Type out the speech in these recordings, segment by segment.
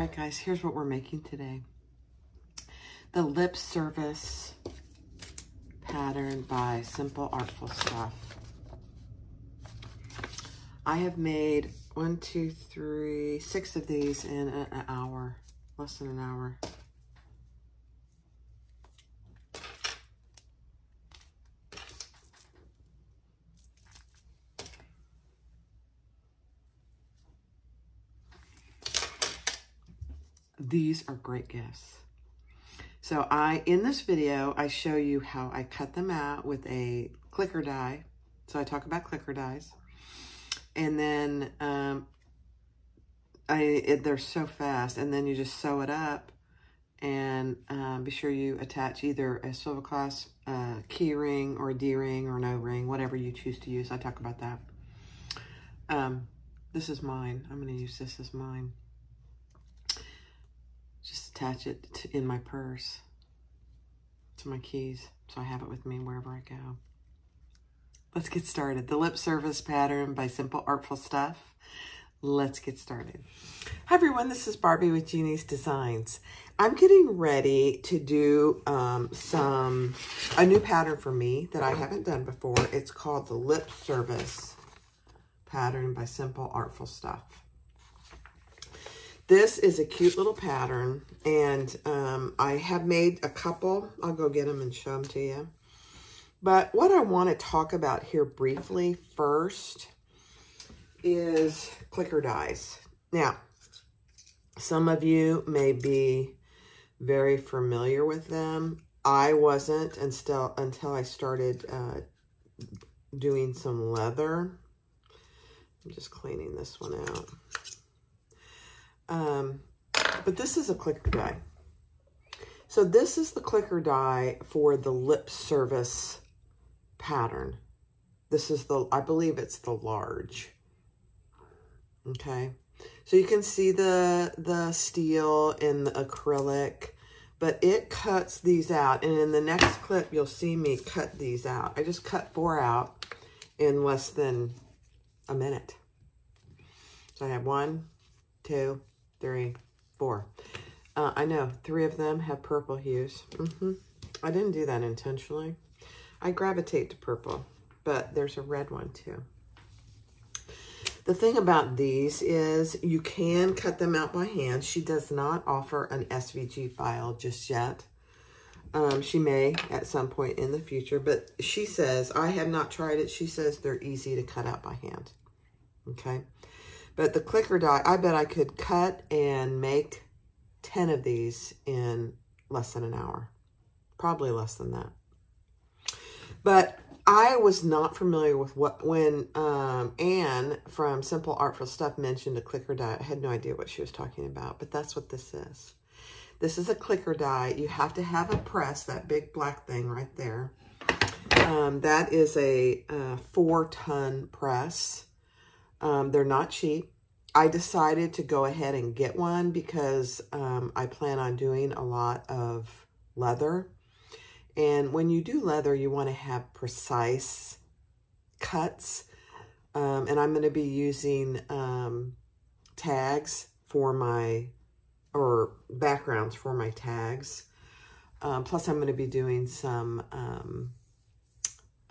right, guys, here's what we're making today. The lip service pattern by Simple Artful Stuff. I have made 6 of these in an hour, less than an hour. These are great gifts. So in this video, I show you how I cut them out with a clicker die. So I talk about clicker dies. And then they're so fast. And then you just sew it up and be sure you attach either a silver clasp key ring or a D ring or an O ring, whatever you choose to use. I talk about that. This is mine. I'm going to use this as mine. Just attach it in my purse to my keys, so I have it with me wherever I go. Let's get started. The lip service pattern by Simple Artful Stuff. Let's get started. Hi everyone, this is Barbie with Jeannie's Designs. I'm getting ready to do a new pattern for me that I haven't done before. It's called the lip service pattern by Simple Artful Stuff. This is a cute little pattern, and I have made a couple. I'll go get them and show them to you. But what I want to talk about here briefly first is clicker dies. Now, some of you may be very familiar with them. I wasn't until I started doing some leather. I'm just cleaning this one out. But this is a clicker die. So this is the clicker die for the lip service pattern. This is I believe it's the large. Okay. So you can see the steel and the acrylic, but it cuts these out. And in the next clip, you'll see me cut these out. I just cut 4 out in less than a minute. So I have 1, 2, 3, 4. I know 3 of them have purple hues. I didn't do that intentionally. I gravitate to purple, but there's a red one too. The thing about these is you can cut them out by hand. She does not offer an SVG file just yet. She may at some point in the future, but she says, I have not tried it. She says they're easy to cut out by hand. Okay. But the clicker die, I bet I could cut and make 10 of these in less than an hour. Probably less than that. But I was not familiar with when Anne from Simple Artful Stuff mentioned a clicker die. I had no idea what she was talking about, but that's what this is. This is a clicker die. You have to have a press, that big black thing right there. That is a 4-ton press. They're not cheap. I decided to go ahead and get one because I plan on doing a lot of leather. And when you do leather, you want to have precise cuts. And I'm going to be using tags for or backgrounds for my tags. Plus, I'm going to be doing some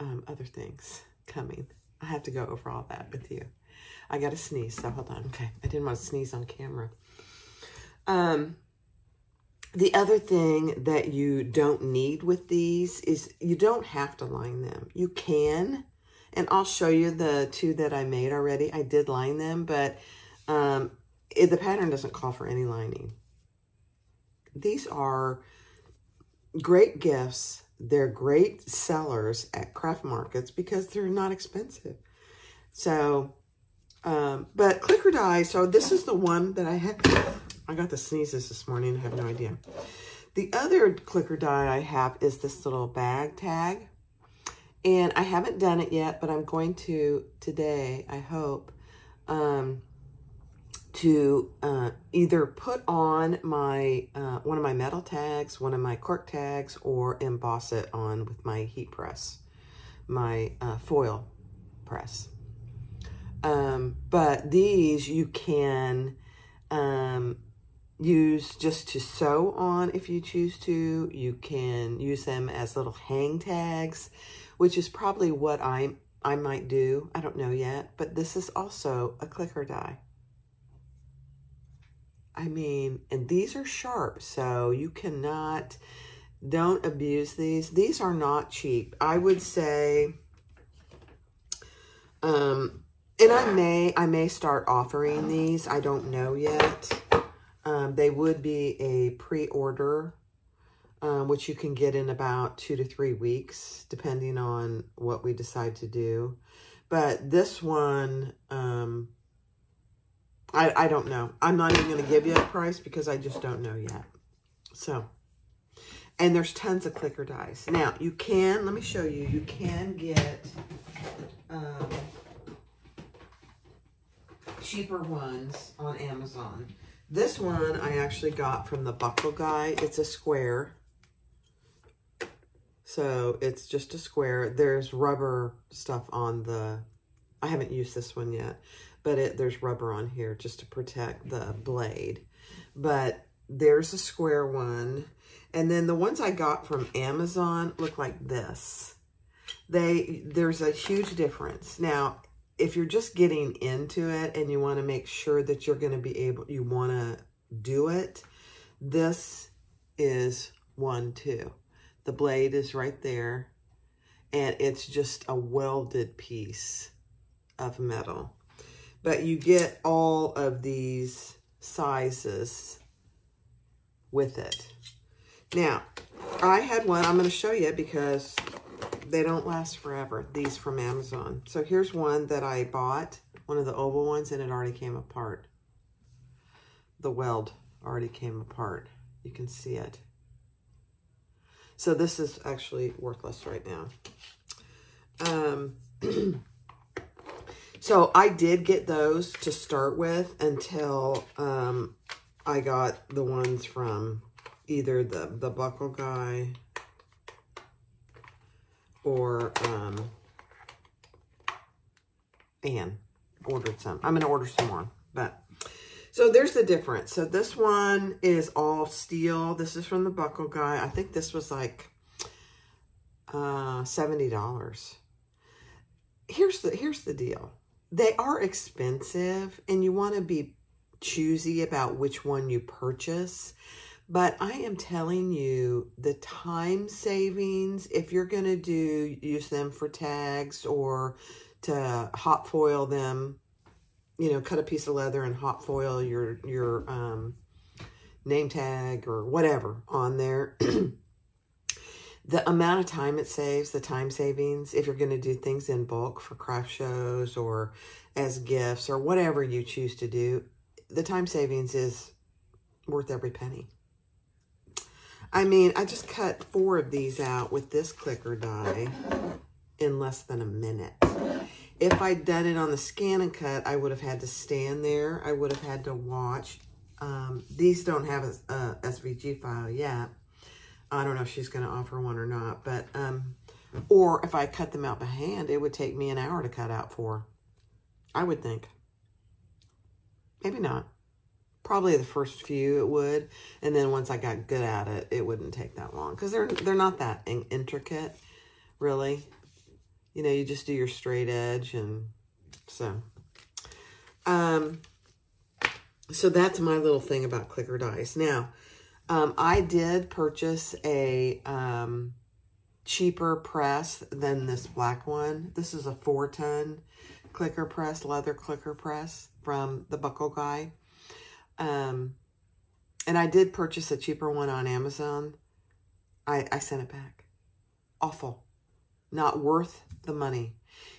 other things coming. I have to go over all that with you. I got to sneeze, so hold on. Okay, I didn't want to sneeze on camera. The other thing that you don't need with these is you don't have to line them. You can, and I'll show you the 2 that I made already. I did line them, but the pattern doesn't call for any lining. These are great gifts. They're great sellers at craft markets because they're not expensive. So, but clicker die, so this is the one that I had. I got the sneezes this morning. I have no idea. The other clicker die I have is this little bag tag. And I haven't done it yet, but I'm going to today, I hope, to either put on my one of my metal tags, one of my cork tags, or emboss it on with my heat press, my foil press. But these you can use just to sew on if you choose to. You can use them as little hang tags, which is probably what I might do. I don't know yet, but this is also a clicker die. I mean, and these are sharp, so you cannot, don't abuse these. These are not cheap. I would say, and I may start offering these. I don't know yet. They would be a pre-order, which you can get in about 2 to 3 weeks, depending on what we decide to do. But this one, I don't know. I'm not even going to give you a price because I just don't know yet. So, and there's tons of clicker dies. Now, you can, let me show you, you can get cheaper ones on Amazon. This one I actually got from the Buckle Guy. It's a square. So it's just a square. There's rubber stuff on the, I haven't used this one yet, but there's rubber on here just to protect the blade. But there's a square one. And then the ones I got from Amazon look like this. There's a huge difference. Now, if you're just getting into it and you want to make sure that you're going to be able, you want to do it, this is 1-2. The blade is right there, and it's just a welded piece of metal. But you get all of these sizes with it. Now, I had one, I'm going to show you because they don't last forever, these from Amazon. So here's one that I bought, one of the oval ones, and it already came apart. The weld already came apart. You can see it. So this is actually worthless right now. So I did get those to start with until I got the ones from either the Buckle Guy or Anne ordered some. I'm going to order some more. But so there's the difference. So this one is all steel. This is from the Buckle Guy. I think this was like $70. Here's the deal. They are expensive, and you want to be choosy about which one you purchase. But I am telling you, the time savings, if you're going to use them for tags or to hot foil them, you know, cut a piece of leather and hot foil your name tag or whatever on there. The amount of time it saves, the time savings, if you're going to do things in bulk for craft shows or as gifts or whatever you choose to do, the time savings is worth every penny. I mean, I just cut 4 of these out with this clicker die in less than a minute. If I'd done it on the scan and cut, I would have had to stand there. I would have had to watch. These don't have a SVG file yet. I don't know if she's going to offer one or not. But or if I cut them out by hand, it would take me an hour to cut out 4. I would think. Maybe not. Probably the first few it would, and then once I got good at it, it wouldn't take that long because they're not that intricate, really. You know, you just do your straight edge, and so. So that's my little thing about clicker dies. Now, I did purchase a cheaper press than this black one. This is a 4-ton clicker press, leather clicker press from the Buckle Guy. And I did purchase a cheaper one on Amazon. I sent it back. Awful. Not worth the money.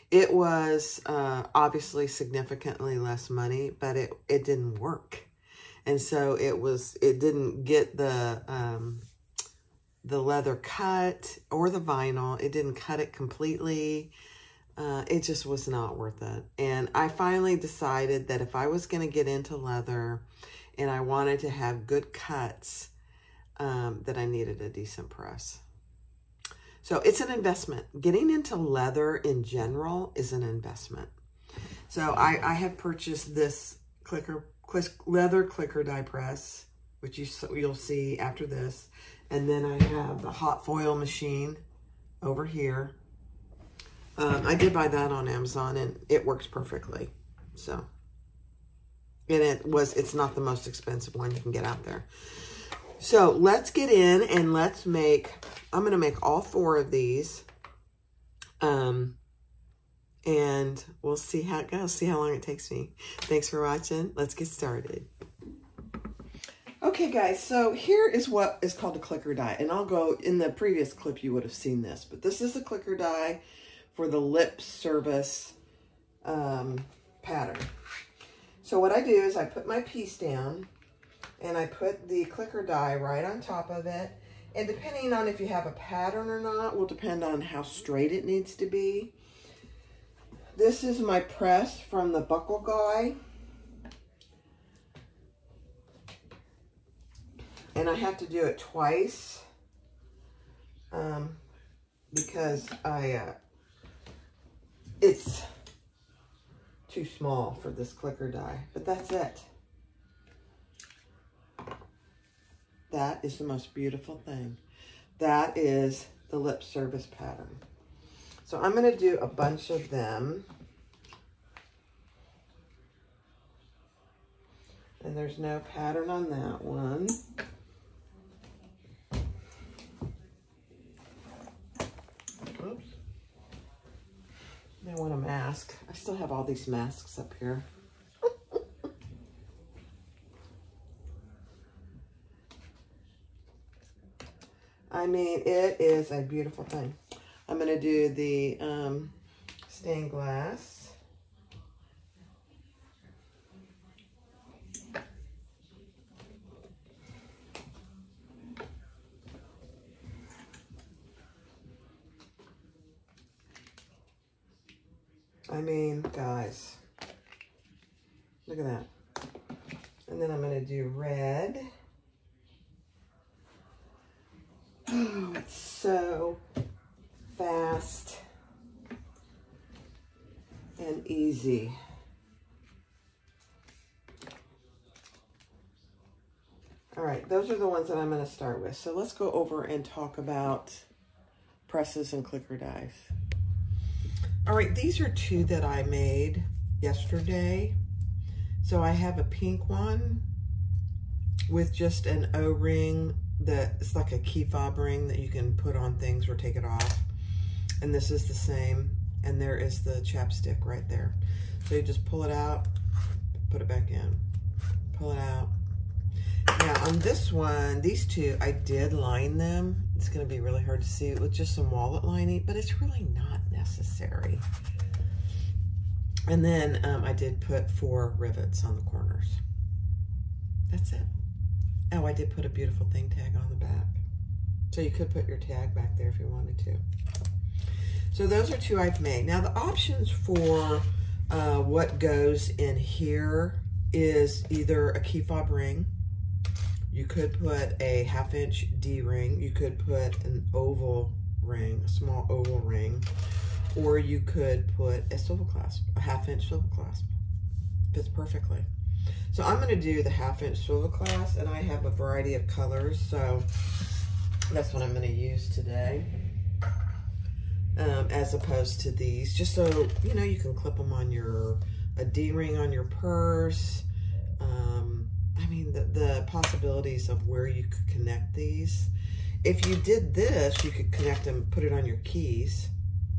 It was obviously significantly less money, but it didn't work. And so it didn't get the leather cut or the vinyl. It didn't cut it completely. It just was not worth it. And I finally decided that if I was going to get into leather and I wanted to have good cuts, that I needed a decent press. So it's an investment. Getting into leather in general is an investment. So I have purchased this leather clicker die press which you'll see after this. And then I have the hot foil machine over here. I did buy that on Amazon, and it works perfectly. So, and it's not the most expensive one you can get out there. So let's get in and let's make, I'm going to make all 4 of these. And we'll see how it goes, see how long it takes me. Thanks for watching. Let's get started. Okay, guys, so here is what is called a clicker die. And I'll go, in the previous clip, you would have seen this. But this is a clicker die for the lip service pattern. So what I do is I put my piece down, and I put the clicker die right on top of it. And depending on if you have a pattern or not, will depend on how straight it needs to be. This is my press from the buckle guy. And I have to do it twice because it's too small for this clicker die, but that's it. That is the most beautiful thing. That is the lip service pattern. So I'm going to do a bunch of them. And there's no pattern on that one. Oops. I want a mask. I still have all these masks up here. I mean, it is a beautiful thing. I'm going to do the stained glass. I mean, guys, look at that. And then I'm going to do red. Oh, it's so fast and easy. All right, those are the ones that I'm going to start with. So let's go over and talk about presses and clicker dies. All right, these are 2 that I made yesterday. So I have a pink one with just an O-ring that it's like a key fob ring that you can put on things or take it off. And this is the same. And there is the chapstick right there. So you just pull it out, put it back in, pull it out. Now on this one, these 2, I did line them. It's going to be really hard to see with just some wallet lining, but it's really not necessary. And then I did put 4 rivets on the corners. That's it. Oh, I did put a beautiful thing tag on the back. So you could put your tag back there if you wanted to. So those are 2 I've made. Now the options for what goes in here is either a key fob ring. You could put a 1/2-inch D-ring. You could put an oval ring, a small oval ring. Or you could put a swivel clasp, a 1/2-inch swivel clasp. Fits perfectly. So I'm going to do the 1/2-inch swivel clasp, and I have a variety of colors, so that's what I'm going to use today. As opposed to these, just so, you know, you can clip them on a D-ring on your purse. I mean, the possibilities of where you could connect these. If you did this, you could connect them, put it on your keys.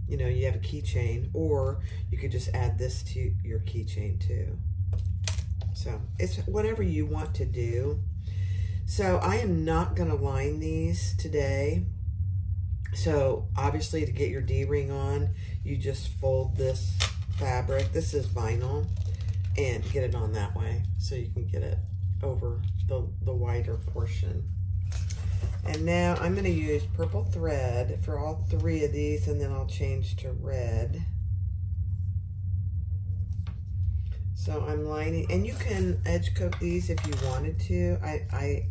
You know, you have a keychain, or you could just add this to your keychain too. So it's whatever you want to do. So I am not going to line these today. So obviously to get your D-ring on, you just fold this fabric. This is vinyl, and get it on that way so you can get it over the wider portion. And now I'm going to use purple thread for all 3 of these, and then I'll change to red. So I'm lining, and you can edge coat these if you wanted to. I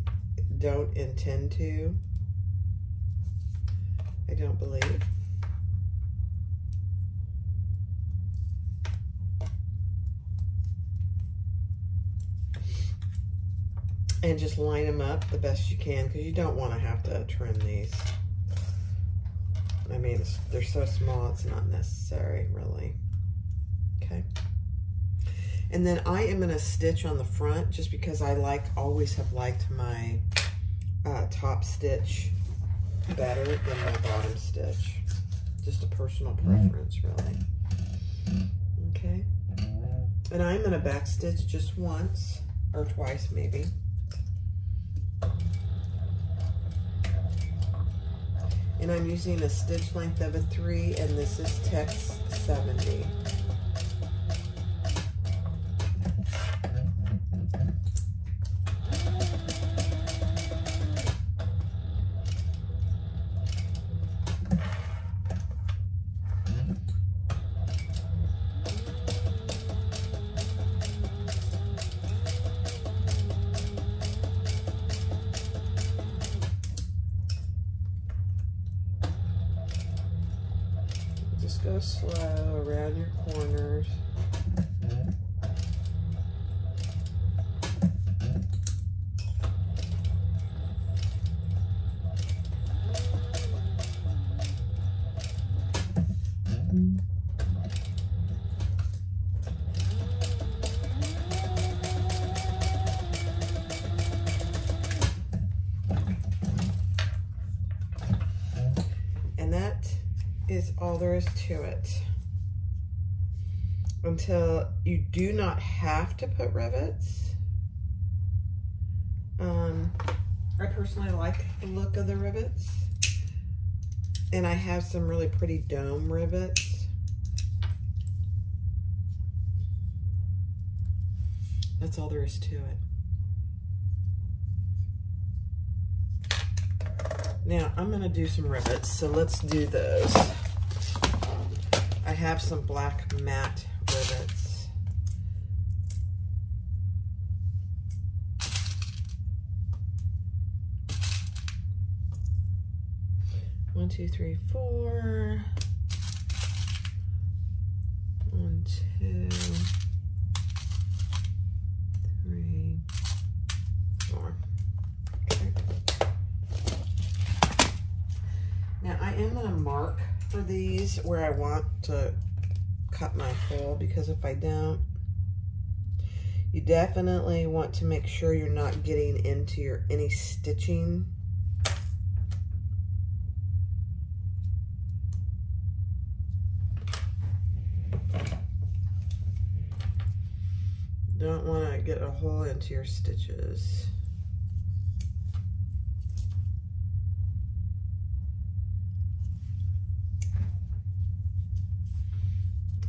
don't intend to. I don't believe. And just line them up the best you can, because you don't want to have to trim these. I mean, they're so small, it's not necessary, really. Okay. And then I am going to stitch on the front, just because I always have liked my top stitch better than my bottom stitch. Just a personal preference, really. Okay. And I'm going to back stitch just once or twice, maybe. And I'm using a stitch length of a 3, and this is text 70. Just go slow around your corners. And that is all there is to it. Until you do not have to put rivets. I personally like the look of the rivets. And I have some really pretty dome rivets. That's all there is to it. Now, I'm going to do some rivets, so let's do those. I have some black matte rivets. One, two, three, four. 1, 2, 3, 4. Okay. Now I am going to mark for these where I want to cut my hole, because if I don't, you definitely want to make sure you're not getting into any stitching. Don't want to get a hole into your stitches.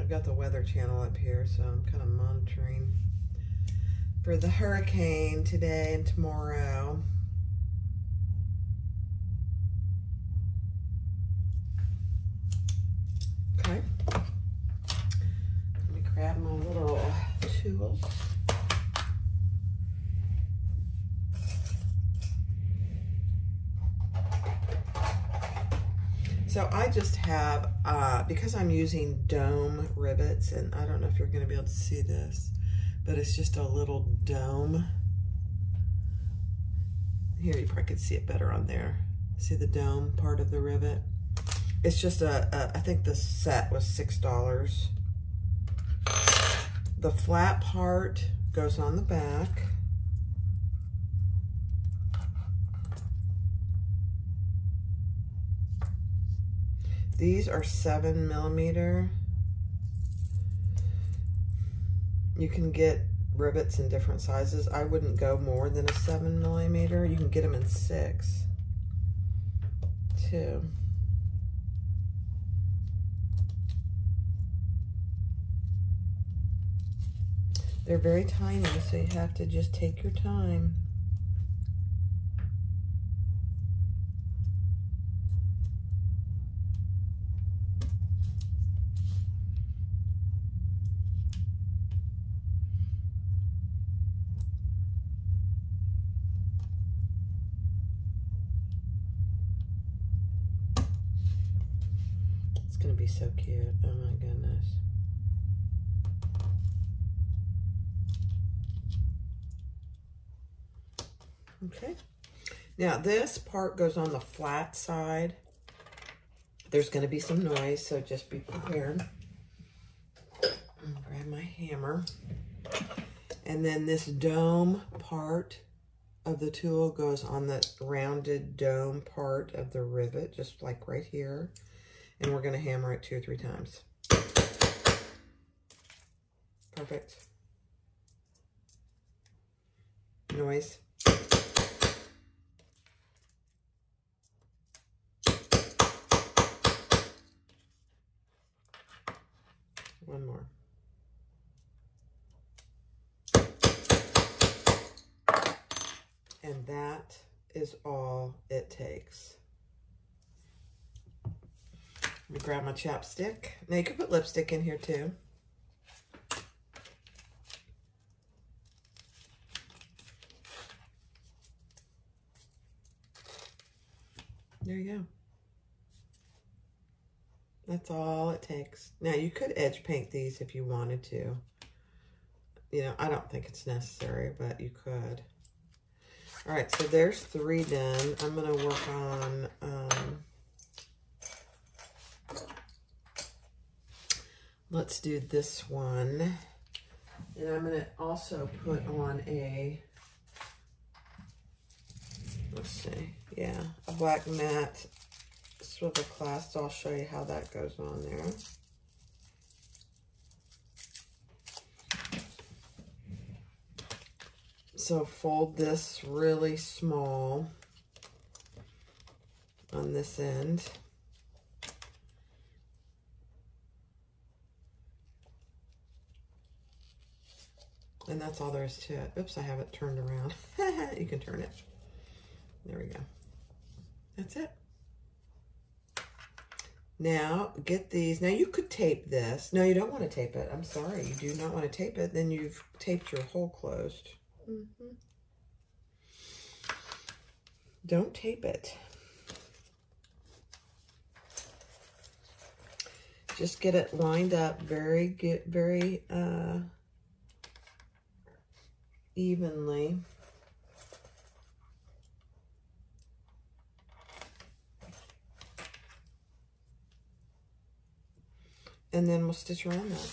I've got the Weather Channel up here, so I'm kind of monitoring for the hurricane today and tomorrow. Okay. Let me grab my little tools. So I just have, because I'm using dome rivets, and I don't know if you're going to be able to see this, but it's just a little dome. Here, you probably could see it better on there. See the dome part of the rivet? It's just I think the set was $6. The flat part goes on the back. These are 7mm. You can get rivets in different sizes. I wouldn't go more than a 7mm. You can get them in 6 too. They're very tiny, so you have to just take your time. It's gonna be so cute. Oh my goodness. Okay. Now this part goes on the flat side. There's going to be some noise, so just be prepared. Grab my hammer. And then this dome part of the tool goes on the rounded dome part of the rivet, just like right here. And we're going to hammer it 2 or 3 times. Perfect. Noise. One more. And that is all it takes. Let me grab my chapstick. Now you can put lipstick in here too. There you go. That's all it takes. Now you could edge paint these if you wanted to. You know, I don't think it's necessary, but you could. All right, so there's 3 done. I'm going to work on, let's do this one. And I'm going to also put on a, let's see, yeah, a black matte swivel clasp. So I'll show you how that goes on there. So fold this really small on this end. And that's all there is to it. Oops, I have it turned around. You can turn it. There we go. That's it. Now, get these. Now, you could tape this. No, you don't want to tape it. I'm sorry. You do not want to tape it. Then you've taped your hole closed. Don't tape it. Just get it lined up very evenly. And then we'll stitch around that.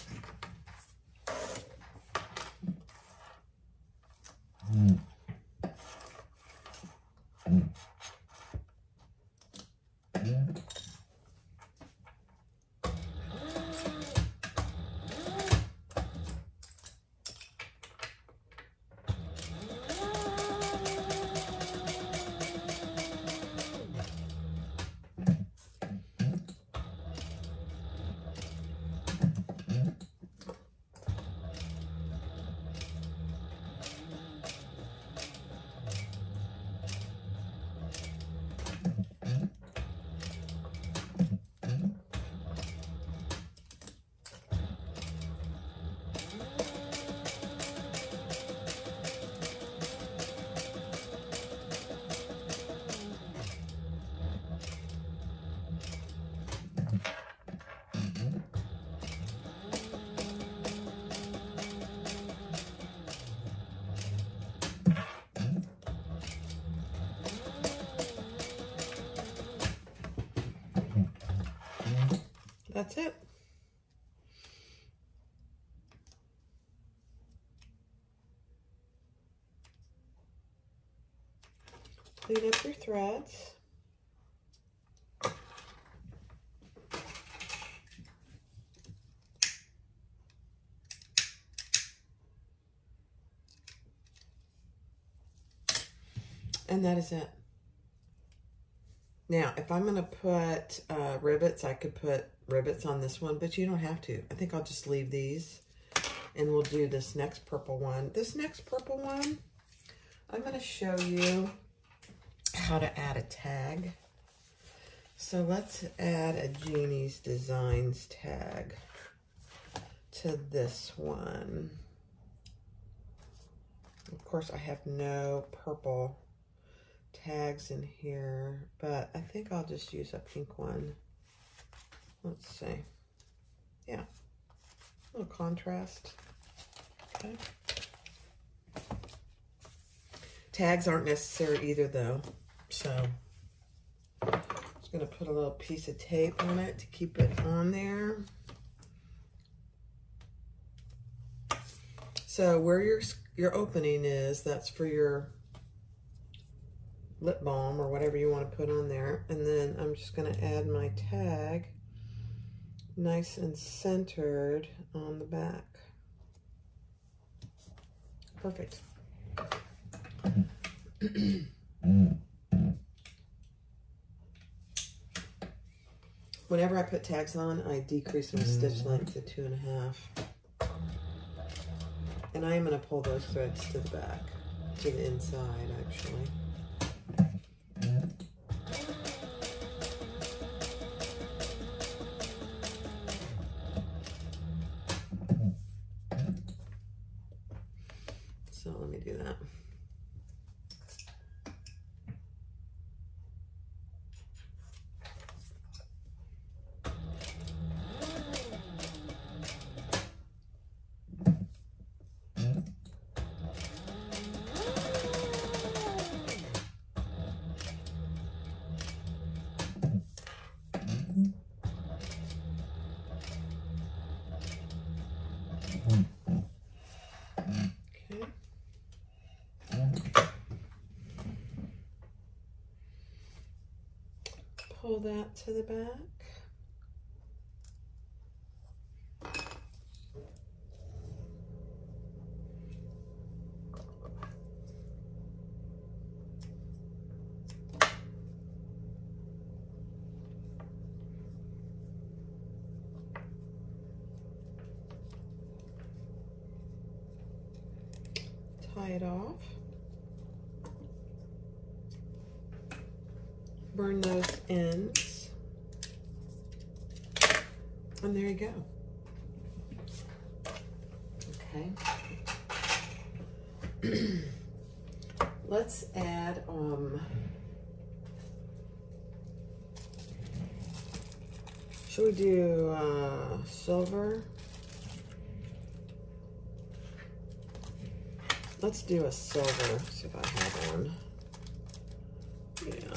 That's it. Clean up your threads. And that is it. Now, if I'm going to put rivets, I could put rivets on this one, but you don't have to. I think I'll just leave these, and we'll do this next purple one. This next purple one, I'm going to show you how to add a tag. So let's add a Jeannie's Designs tag to this one. Of course, I have no purple tags in here, but I think I'll just use a pink one. Let's see. Yeah, a little contrast. Okay. Tags aren't necessary either though. So I'm just gonna put a little piece of tape on it to keep it on there. So where your opening is, that's for your lip balm or whatever you want to put on there. And then I'm just going to add my tag nice and centered on the back. Perfect. Whenever I put tags on, I decrease my stitch length to 2.5. And I am going to pull those threads to the back, to the inside actually. So let me do that. Pull that to the back. Tie it off. Burn those ends, and there you go. Okay. Let's add should we do silver? Let's do a silver. See if I have one. Yeah.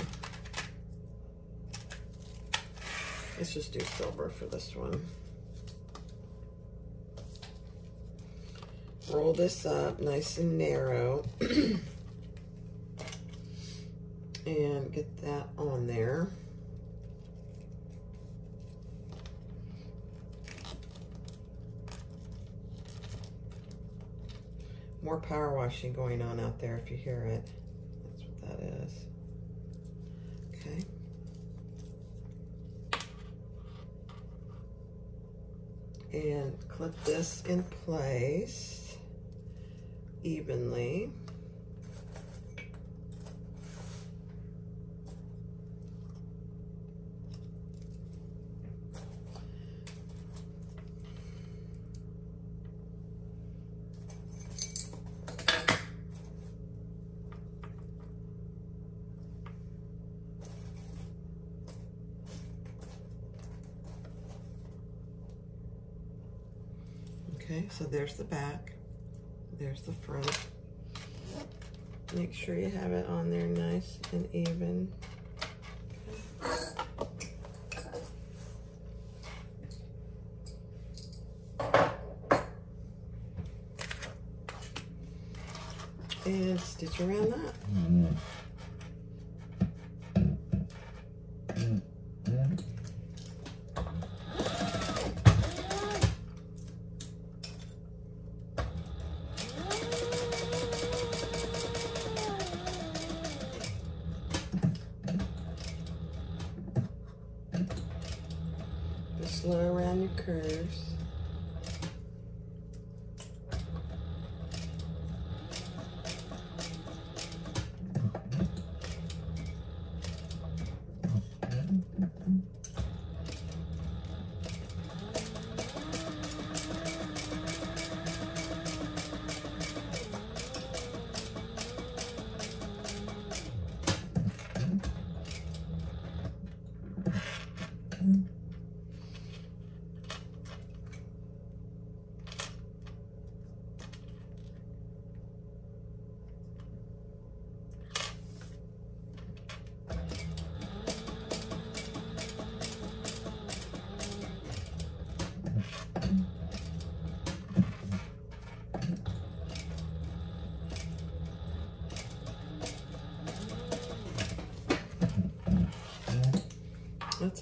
Let's just do silver for this one. Roll this up nice and narrow and get that on there. More power washing going on out there if you hear it. That's what that is. Okay. And clip this in place evenly. Okay, so there's the back, there's the front. Make sure you have it on there nice and even. And stitch around that. Slow around your curves.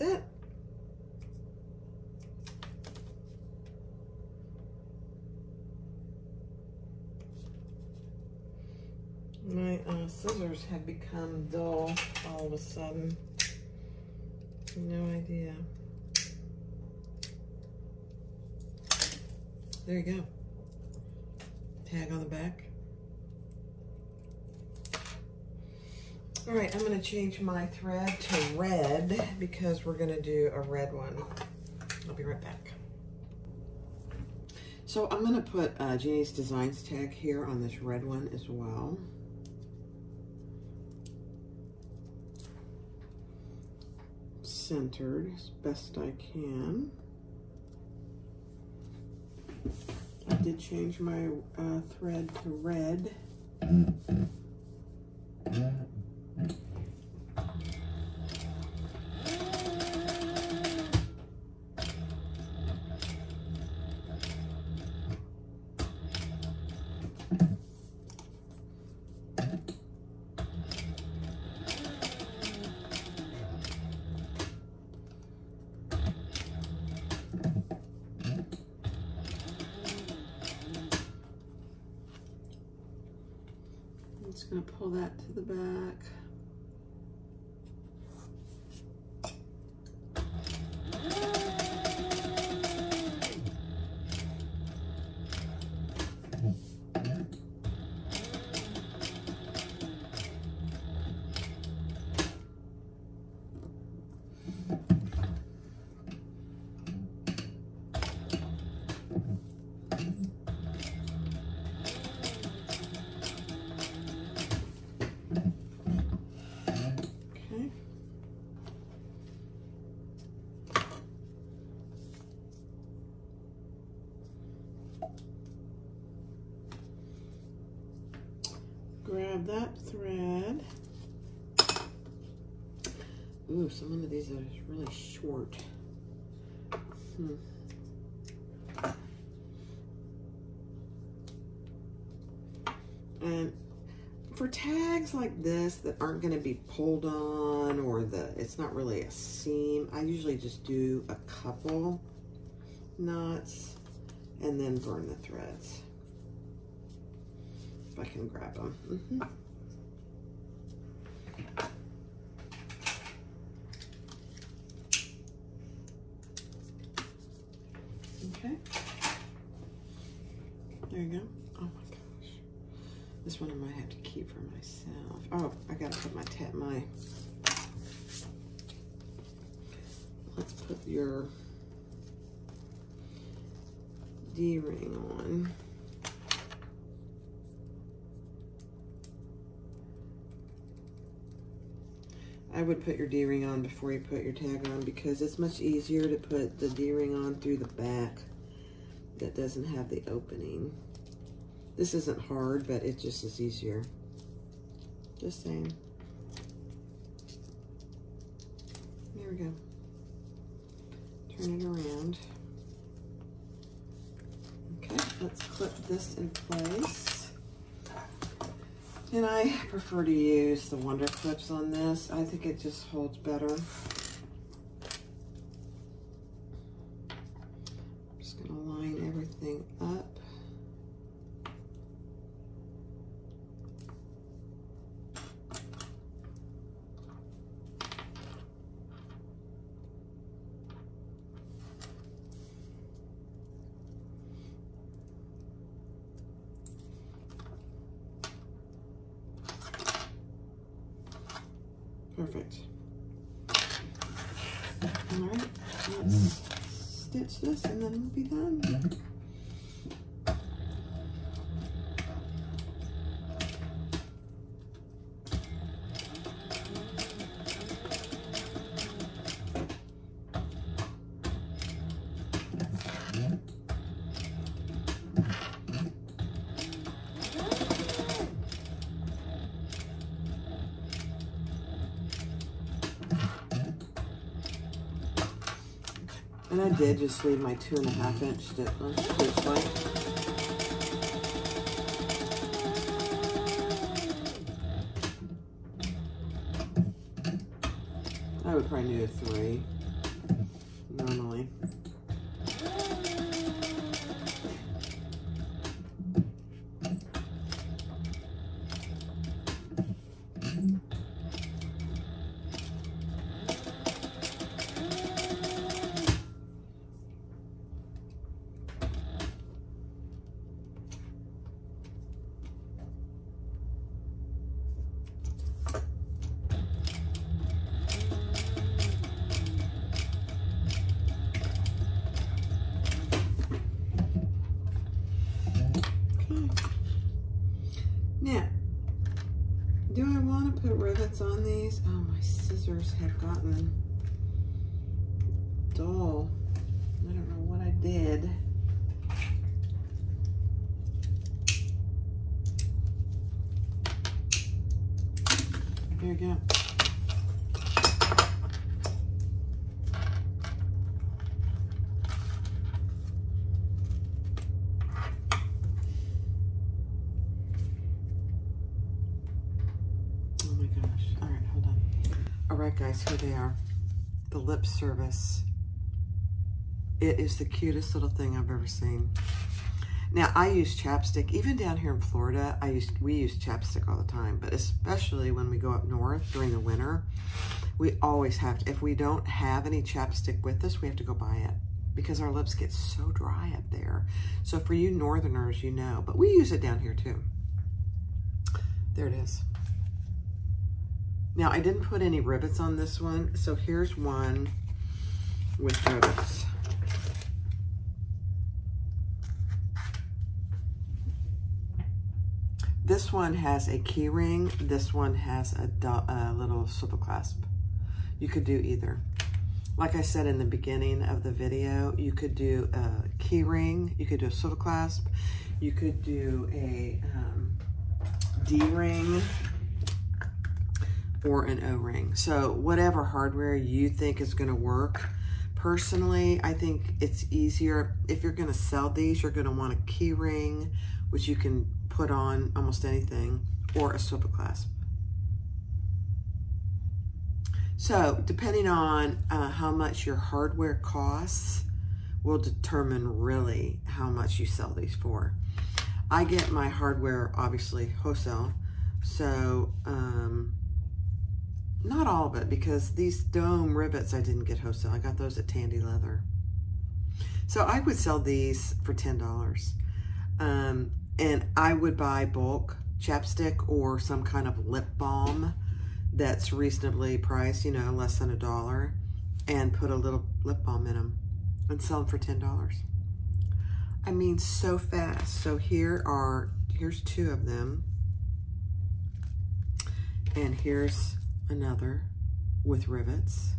it. My scissors have become dull all of a sudden. No idea. There you go. Tag on the back. All right, I'm going to change my thread to red because we're going to do a red one. I'll be right back. So I'm going to put Jeannie's Designs tag here on this red one as well. Centered as best I can. I did change my thread to red. I'm just going to pull that to the back. Grab that thread. Ooh, some of these are really short. And for tags like this that aren't going to be pulled on, or it's not really a seam, I usually just do a couple knots and then burn the threads. If I can grab them. Okay. There you go. Oh my gosh. This one I might have to keep for myself. Oh, I gotta put my let's put your D-ring on. I would put your D-ring on before you put your tag on because it's much easier to put the D-ring on through the back that doesn't have the opening. This isn't hard, but it just is easier. Just saying. There we go. Turn it around. Okay, let's clip this in place. And I prefer to use the Wonder Clips on this. I think it just holds better. I'm just gonna line everything up. Perfect. All right, let's stitch this and then we'll be done. And I did just leave my 2.5 inch stitch length. I would probably do a 3. put rivets on these. Oh, my scissors have gotten dull. I don't know what I did. There you go. Oh my gosh. All right, hold on. All right, guys, here they are. The lip service. It is the cutest little thing I've ever seen. Now, I use chapstick. Even down here in Florida, we use chapstick all the time, but especially when we go up north during the winter, we always have to, if we don't have any chapstick with us, we have to go buy it because our lips get so dry up there. So for you northerners, you know, but we use it down here too. There it is. Now, I didn't put any rivets on this one, so here's one with rivets. This one has a key ring. This one has a little swivel clasp. You could do either. Like I said in the beginning of the video, you could do a key ring. You could do a swivel clasp. You could do a D-ring or an O-ring. So whatever hardware you think is going to work. Personally, I think it's easier. If you're going to sell these, you're going to want a key ring, which you can put on almost anything, or a swivel clasp. So depending on how much your hardware costs will determine really how much you sell these for. I get my hardware obviously wholesale, so not all of it, because these dome rivets I didn't get wholesale. I got those at Tandy Leather. So I would sell these for $10. And I would buy bulk chapstick or some kind of lip balm that's reasonably priced, you know, less than $1, and put a little lip balm in them and sell them for $10. I mean, so fast. So here's 2 of them. And here's another with rivets.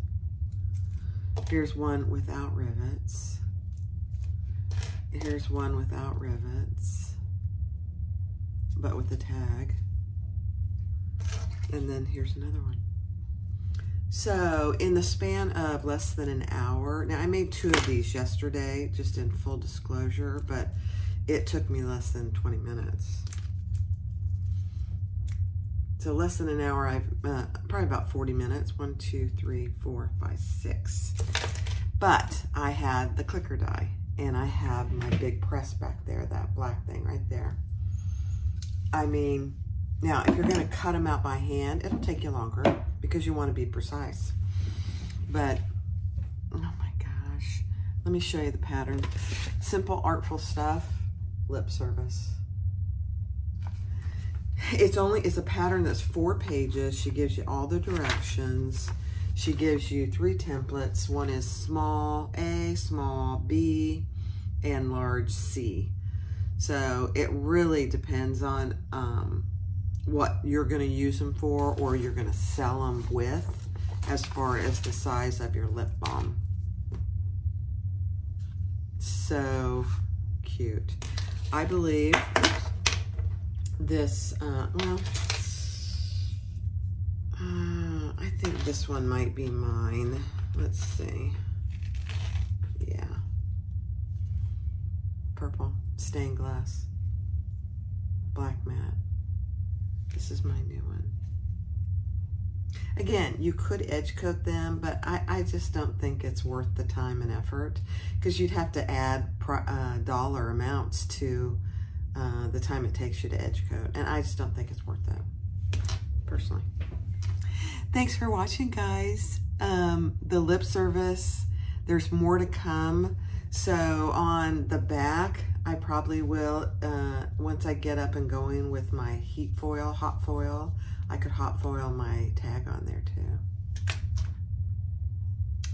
Here's one without rivets. Here's one without rivets, but with a tag. And then here's another one. So in the span of less than an hour, now I made 2 of these yesterday, just in full disclosure, but it took me less than 20 minutes. So less than an hour, I've probably about 40 minutes. 1, 2, 3, 4, 5, 6. But I had the clicker die, and I have my big press back there, that black thing right there. I mean, now if you're gonna cut them out by hand, it'll take you longer because you wanna be precise. But, oh my gosh. Let me show you the pattern. Simple, artful stuff, lip service. It's a pattern that's 4 pages. She gives you all the directions. She gives you 3 templates. One is small A, small B, and large C. So it really depends on what you're going to use them for, or you're going to sell them with, as far as the size of your lip balm. So cute. I believe this, I think this one might be mine. Let's see. Yeah. Purple, stained glass, black matte. This is my new one. Again, you could edge coat them, but I just don't think it's worth the time and effort, because you'd have to add dollar amounts to the time it takes you to edge coat, and I just don't think it's worth that, personally. Thanks for watching, guys. The lip service, there's more to come. So on the back, I probably will, once I get up and going with my heat foil, hot foil, I could hot foil my tag on there too.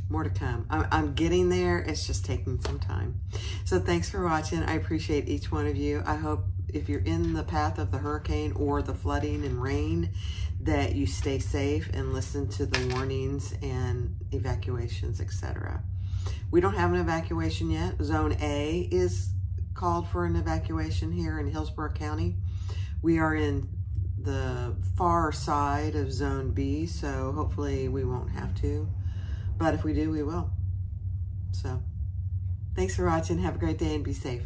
More to come. I'm getting there. It's just taking some time. So thanks for watching. I appreciate each one of you. I hope if you're in the path of the hurricane or the flooding and rain, that you stay safe and listen to the warnings and evacuations, etc. We don't have an evacuation yet. Zone A is called for an evacuation here in Hillsborough County. We are in the far side of Zone B, so hopefully we won't have to. But if we do, we will. So, thanks for watching. Have a great day and be safe.